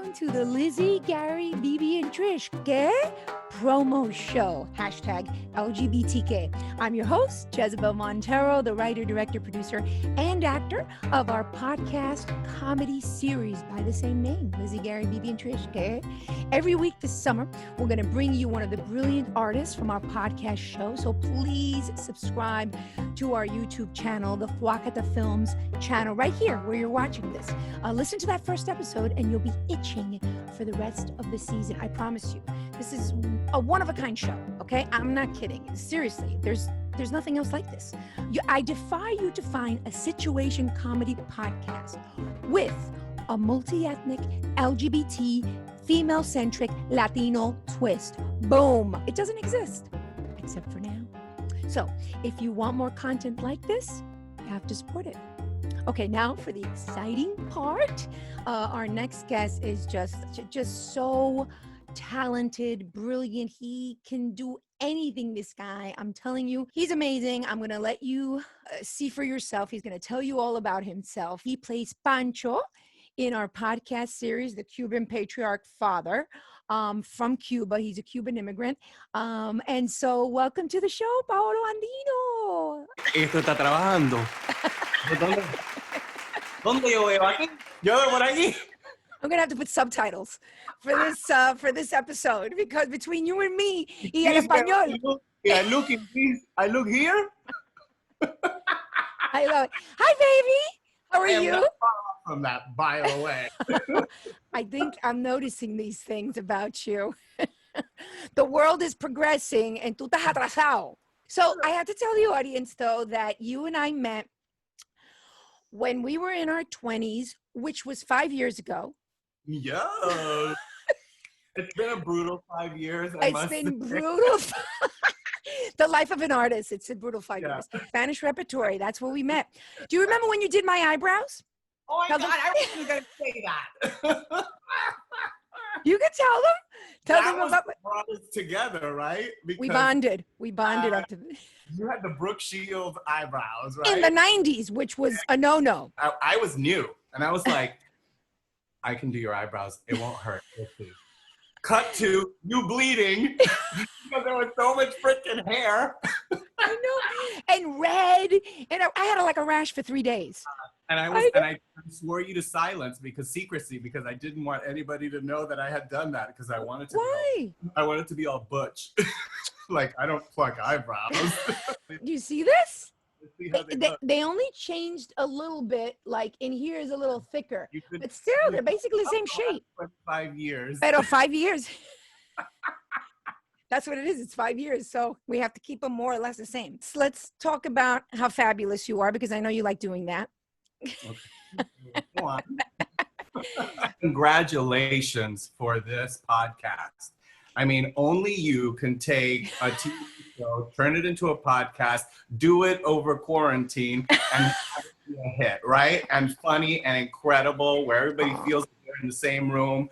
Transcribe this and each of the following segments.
welcome to the Lizzie, Gary, BB, and Trish promo show. Hashtag LGBTQue. I'm your host, Jezebel Montero, the writer, director, producer, and actor of our podcast comedy series by the same name, Lizzie, Gary, BB, and Trish. Every week this summer, we're going to bring you one of the brilliant artists from our podcast show. So please subscribe to our YouTube channel, the Fuacata Films channel, right here where you're watching this. Listen to that first episode and you'll be itching for the rest of the season. I promise you. This is a one-of-a-kind show, okay? I'm not kidding. Seriously, there's nothing else like this. I defy you to find a situation comedy podcast with a multi-ethnic, LGBT, female-centric, Latino twist. Boom. It doesn't exist, except for now. So if you want more content like this, you have to support it. Okay, now for the exciting part. Our next guest is just so talented, brilliant. He can do anything, this guy. I'm telling you, he's amazing. I'm going to let you see for yourself. He's going to tell you all about himself. He plays Pancho in our podcast series, The Cuban Patriarch Father, from Cuba. He's a Cuban immigrant. And so welcome to the show, Paolo Andino. Esto está trabajando. ¿Dónde yo veo aquí? Yo veo por aquí. I'm gonna have to put subtitles for this episode because between you and me, y el español. I look here. I love it. Hi, baby. How are you? Not far off from that, by the way. I think I'm noticing these things about you. The world is progressing, and tú estás atrasado. So I have to tell the audience, though, that you and I met when we were in our 20s, which was 5 years ago. Yeah. It's been a brutal 5 years. It's been brutal. The life of an artist. It's a brutal 5 years. Spanish repertory. That's where we met. Do you remember when you did my eyebrows? Oh my God, I wasn't going to say that. You could tell them. Tell them about brought us together, right? Because we bonded. We bonded up to this. You had the Brooke Shields eyebrows, right? In the 90s, which was a no-no. I was new, and I was like, I can do your eyebrows. It won't hurt. Let's see. Cut to you bleeding because there was so much freaking hair. I know. And red. And I had like a rash for 3 days. And I swore you to silence secrecy because I didn't want anybody to know that I had done that because I wanted to. Why? I wanted to be all butch. Like I don't pluck eyebrows. Do you see this? See how they only changed a little bit, like in here is a little thicker, but still they're basically the same shape. 5 years. Pero 5 years. That's what it is. It's 5 years. So we have to keep them more or less the same. So let's talk about how fabulous you are because I know you like doing that. Okay. Go on. Congratulations for this podcast. I mean, only you can take a TV show, turn it into a podcast, do it over quarantine, and have it be a hit, right? And funny and incredible, where everybody feels like they're in the same room.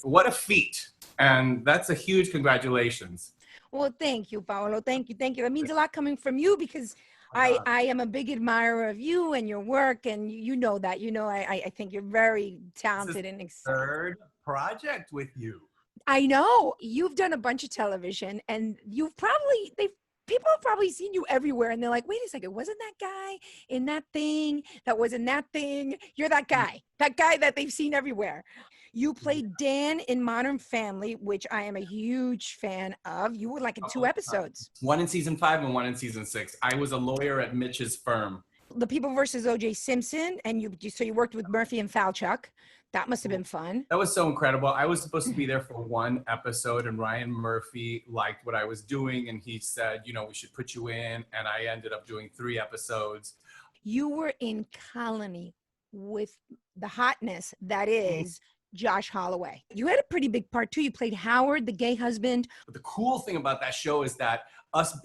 What a feat. And that's a huge congratulations. Well, thank you, Paolo. Thank you. Thank you. That means a lot coming from you because I am a big admirer of you and your work. And you know that. You know, I think you're very talented and exciting. Third project with you. I know. You've done a bunch of television and people have probably seen you everywhere and they're like, wait a second, wasn't that guy in that thing that was in that thing? You're that guy that they've seen everywhere. You played Dan in Modern Family, which I am a huge fan of. You were like in 2 episodes. One in season 5 and one in season 6. I was a lawyer at Mitch's firm. The People versus O.J. Simpson, and you worked with Murphy and Falchuk. That must have been fun. That was so incredible. I was supposed to be there for 1 episode, and Ryan Murphy liked what I was doing, and he said, you know, we should put you in, and I ended up doing 3 episodes. You were in Colony with the hotness that is Josh Holloway. You had a pretty big part too. You played Howard, the gay husband. But the cool thing about that show is that us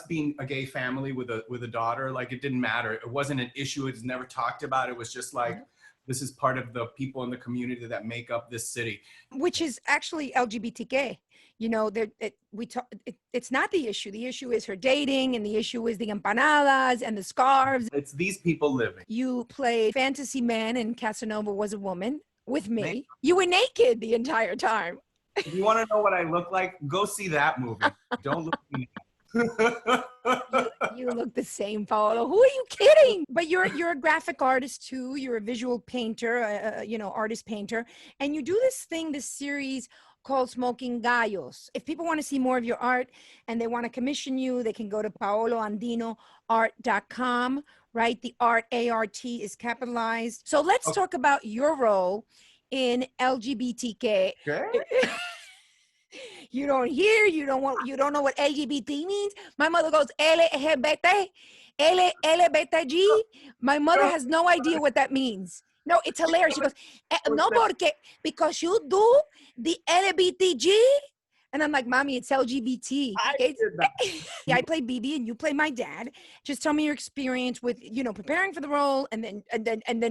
being a gay family with a daughter, like it didn't matter. It wasn't an issue. It was never talked about. It was just like, this is part of the people in the community that make up this city. Which is actually LGBTQue. You know, it's not the issue. The issue is her dating, and the issue is the empanadas and the scarves. It's these people living. You played Fantasy Man in Casanova Was a Woman. with Man, me. You were naked the entire time. if you want to know what I look like, go see that movie. Don't look at me now. You look the same, Paolo. Who are you kidding? But you're a graphic artist too. You're a visual painter, artist painter, and you do this series called Smoking Gallos. If people want to see more of your art and they want to commission you, they can go to paoloandinoart.com. Right, the art ART is capitalized. So let's talk about your role in LGBTQ. Okay. You don't hear, you don't know what LGBT means. My mother goes LGBT, LBTG. My mother has no idea what that means. No, it's hilarious. She goes, no, because you do the LBTG. And I'm like, Mommy, it's LGBT. I play BB and you play my dad. Just tell me your experience with, preparing for the role and then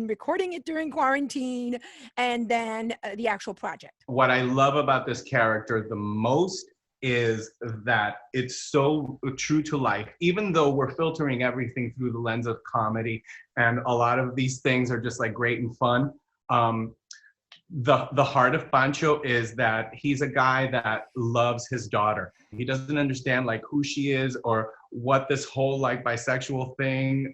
recording it during quarantine and then the actual project. What I love about this character the most is that it's so true to life. Even though we're filtering everything through the lens of comedy and a lot of these things are just like great and fun. The heart of Pancho is that he's a guy that loves his daughter. He doesn't understand like who she is or what this whole like bisexual thing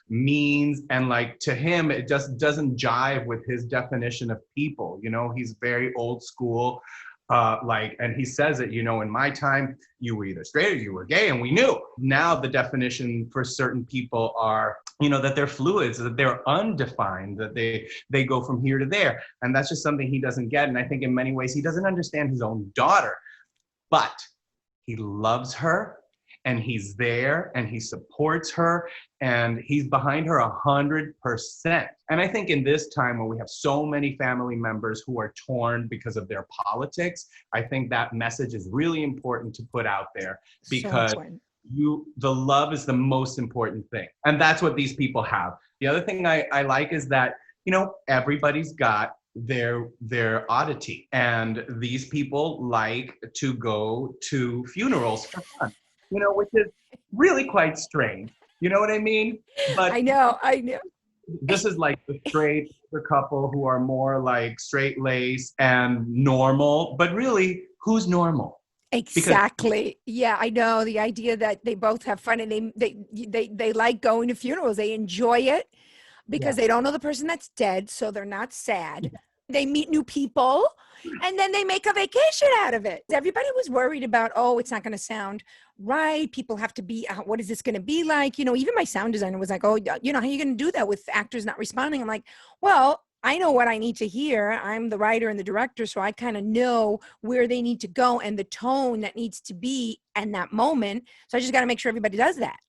means. And like to him, it just doesn't jive with his definition of people. He's very old school. And he says it, in my time, you were either straight or you were gay, and we knew. Now the definition for certain people are, that they're fluids, that they're undefined, that they go from here to there. And that's just something he doesn't get. And I think in many ways, he doesn't understand his own daughter, but he loves her and he's there and he supports her and he's behind her 100%. And I think in this time when we have so many family members who are torn because of their politics, I think that message is really important to put out there because the love is the most important thing. And that's what these people have. The other thing I like is that, everybody's got their oddity. And these people like to go to funerals for fun, which is really quite strange. You know what I mean? But I know. This is like the straight couple who are more like straight-laced and normal, but really, who's normal? Exactly. Yeah, I know. The idea that they both have fun and they like going to funerals. They enjoy it because they don't know the person that's dead, so they're not sad. They meet new people and then they make a vacation out of it. Everybody was worried about, it's not going to sound right. People have to be, what is this going to be like? Even my sound designer was like, how are you going to do that with actors not responding? I'm like, well, I know what I need to hear. I'm the writer and the director, so I kind of know where they need to go and the tone that needs to be in that moment. So I just got to make sure everybody does that.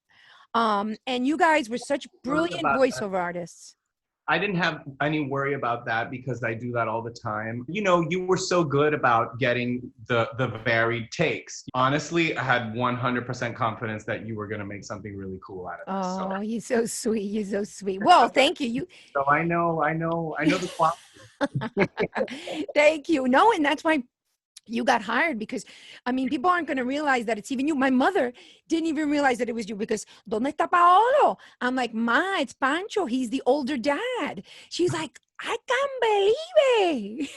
And you guys were such brilliant voiceover artists. I didn't have any worry about that because I do that all the time. You were so good about getting the varied takes. Honestly, I had 100% confidence that you were going to make something really cool out of this. Oh, you're so sweet. You're so sweet. Well, thank you. So I know the quality. Thank you. No, and that's why you got hired because, people aren't going to realize that it's even you. My mother didn't even realize that it was you because, ¿Dónde está Paolo? I'm like, Ma, it's Pancho. He's the older dad. She's like, I can't believe it.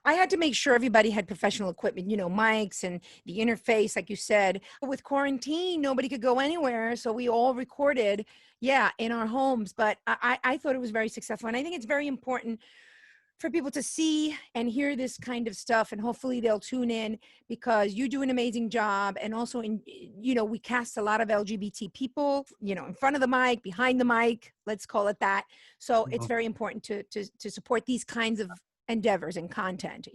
I had to make sure everybody had professional equipment, mics and the interface, like you said. With quarantine, nobody could go anywhere. So we all recorded, in our homes. But I thought it was very successful. And I think it's very important for people to see and hear this kind of stuff, and hopefully they'll tune in because you do an amazing job. And also, we cast a lot of LGBT people, in front of the mic, behind the mic, let's call it that. So it's very important to support these kinds of endeavors and content.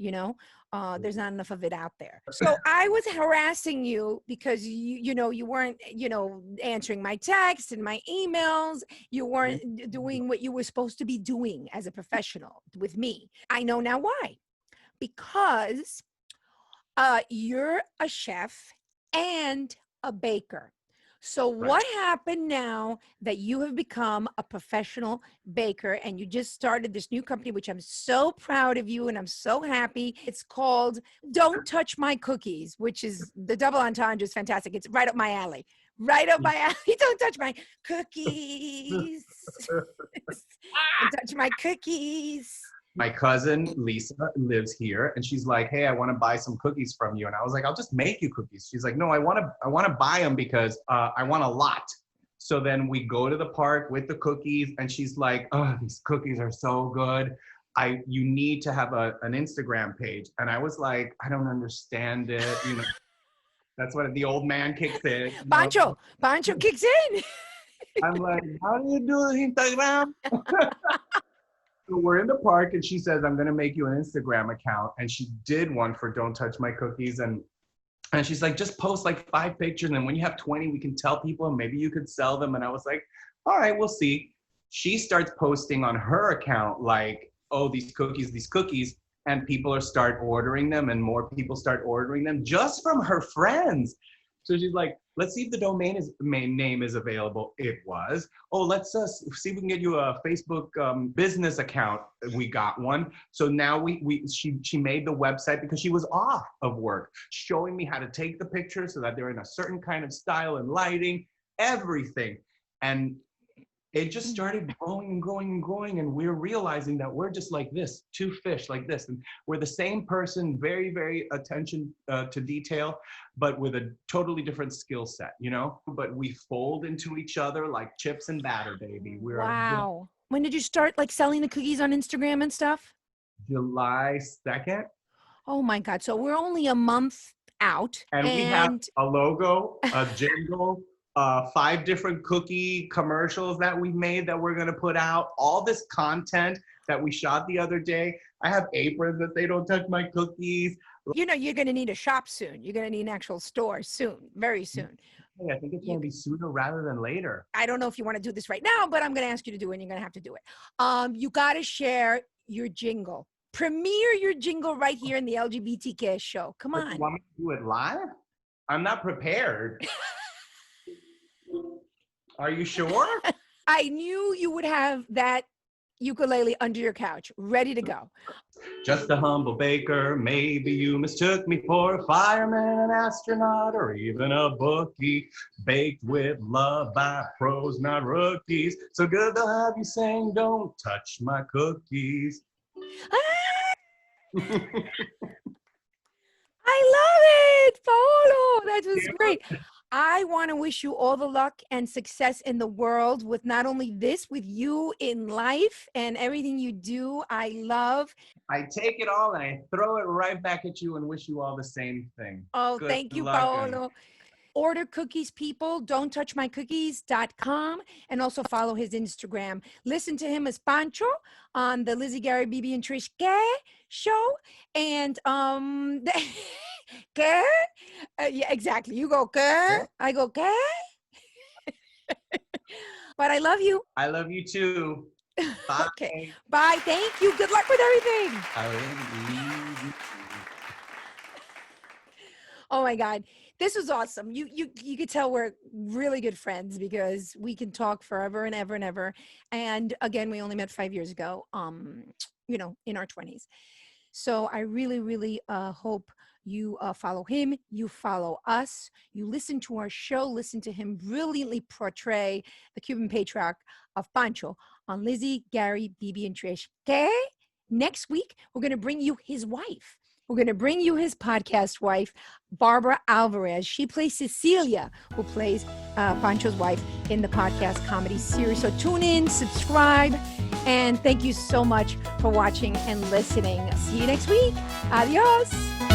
There's not enough of it out there. So I was harassing you because you weren't answering my texts and my emails. You weren't doing what you were supposed to be doing as a professional with me. I know now why. Because you're a chef and a baker. So what happened now that you have become a professional baker and you just started this new company, which I'm so proud of you and I'm so happy. It's called Don't Touch My Cookies, which is the double entendre is fantastic. It's right up my alley. Right up my alley. Don't touch my cookies. Don't touch my cookies. My cousin Lisa lives here, and she's like, "Hey, I want to buy some cookies from you." And I was like, "I'll just make you cookies." She's like, "No, I want to buy them because I want a lot." So then we go to the park with the cookies, and she's like, "Oh, these cookies are so good. You need to have an Instagram page." And I was like, "I don't understand it." You know, that's what the old man kicks in. Pancho kicks in. I'm like, "How do you do Instagram?" So we're in the park, and she says, "I'm going to make you an Instagram account." And she did one for Don't Touch My Cookies. And she's like, "Just post like 5 pictures. And when you have 20, we can tell people and maybe you could sell them." And I was like, "All right, we'll see." She starts posting on her account like, "Oh, these cookies." And people start ordering them, and more people start ordering them just from her friends. So she's like, "Let's see if the domain name is available." It was. "Oh, let's see if we can get you a Facebook business account." We got one. So now she made the website because she was off of work, showing me how to take the pictures so that they're in a certain kind of style and lighting, everything. And it just started growing and growing and growing. And we're realizing that we're just like this, 2 fish like this. And we're the same person, very, very attention to detail, but with a totally different skill set, you know? But we fold into each other like chips and batter, baby. Wow. When did you start like selling the cookies on Instagram and stuff? July 2nd. Oh my God. So we're only a month out. And we have a logo, a jingle, 5 different cookie commercials that we made that we're going to put out, all this content that we shot the other day. I have aprons that they don't touch my cookies. You know, you're going to need a shop soon. You're going to need an actual store soon, very soon. Hey, I think it's going to be sooner rather than later. I don't know if you want to do this right now, but I'm going to ask you to do it, and you're going to have to do it. You got to share your jingle. Premiere your jingle right here in the LGBTQue show. Come on. You want me to do it live? I'm not prepared. Are you sure? I knew you would have that ukulele under your couch, ready to go. Just a humble baker, maybe you mistook me for a fireman, an astronaut, or even a bookie. Baked with love by pros, not rookies. So good to have you saying, "Don't touch my cookies." I love it, Paolo. That was great. I want to wish you all the luck and success in the world with not only this, with you in life and everything you do. I love. I take it all and I throw it right back at you and wish you all the same thing. Oh, thank you, Paolo. Order cookies, people. Don'tTouchMyCookies.com, and also follow his Instagram. Listen to him as Pancho on the Lizzie, Gary, BB, and Trish show. And ¿Qué? Yeah, exactly. You go, ¿qué? I go, ¿qué? But I love you. I love you too. Bye. Okay. Bye. Thank you. Good luck with everything. Oh my God. This was awesome. You could tell we're really good friends because we can talk forever and ever and ever. And again, we only met 5 years ago, you know, in our 20s. So I really, really hope you follow him, you follow us, you listen to our show, listen to him brilliantly portray the Cuban patriarch of Pancho on Lizzie, Gary, BB, and Trish. Okay? Next week, we're going to bring you his wife. We're going to bring you his podcast wife, Barbara Alvarez. She plays Cecilia, who plays Pancho's wife in the podcast comedy series. So tune in, subscribe, and thank you so much for watching and listening. See you next week. Adios.